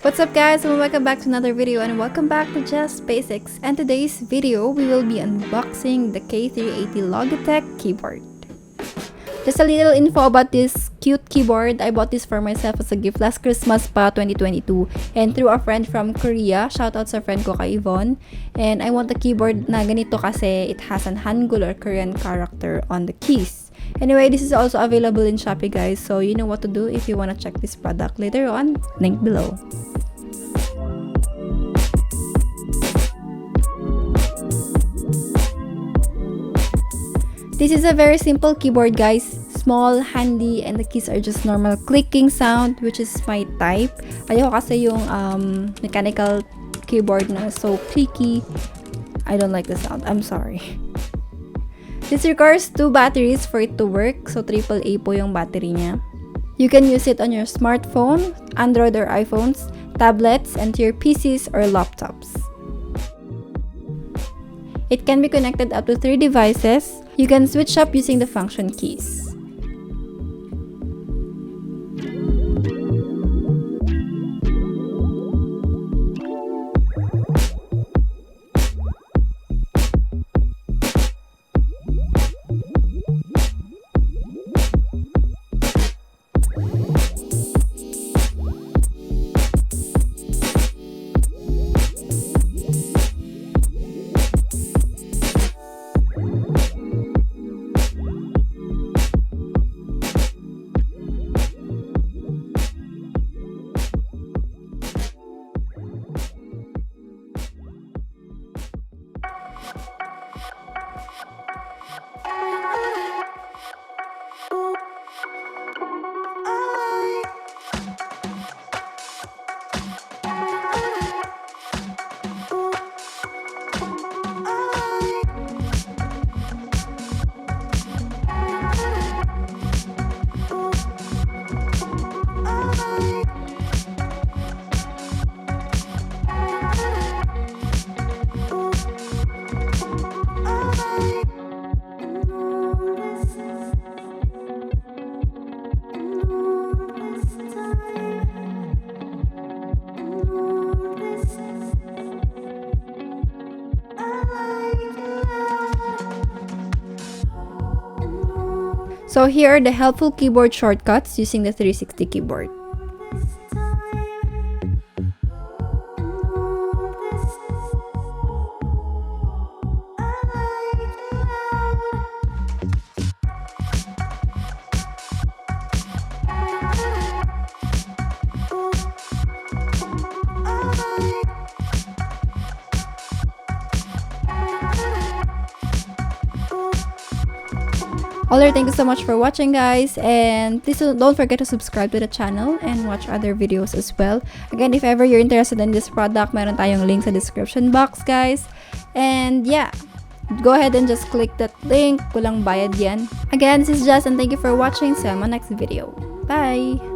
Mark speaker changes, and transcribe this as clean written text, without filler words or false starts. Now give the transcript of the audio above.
Speaker 1: What's up guys, and welcome back to another video, and welcome back to Just Basics. And today's video, we will be unboxing the K380 Logitech keyboard. Just a little info about this cute keyboard. I bought this for myself as a gift last Christmas pa 2022 and through a friend from Korea. Shoutout sa friend ko kay Yvonne. And I want the keyboard na ganito kasi it has an Hangul or Korean character on the keys. Anyway, this is also available in Shopee guys, so you know what to do if you wanna check this product later on. Link below. This is a very simple keyboard guys, small, handy, and the keys are just normal clicking sound, which is my type. Ayoko kasi yung mechanical keyboard na so clicky. I don't like the sound, I'm sorry. This requires 2 batteries for it to work, so AAA po yung battery niya. You can use it on your smartphone, Android or iPhones, tablets, and to your PCs or laptops. It can be connected up to 3 devices. You can switch up using the function keys. So here are the helpful keyboard shortcuts using the 360 keyboard. Alright, thank you so much for watching guys, and please don't forget to subscribe to the channel and watch other videos as well. Again, if ever you're interested in this product, meron tayong link sa description box guys. And yeah, go ahead and just click that link, kulang bayad yan. Again, this is Jess and thank you for watching. See you on my next video. Bye!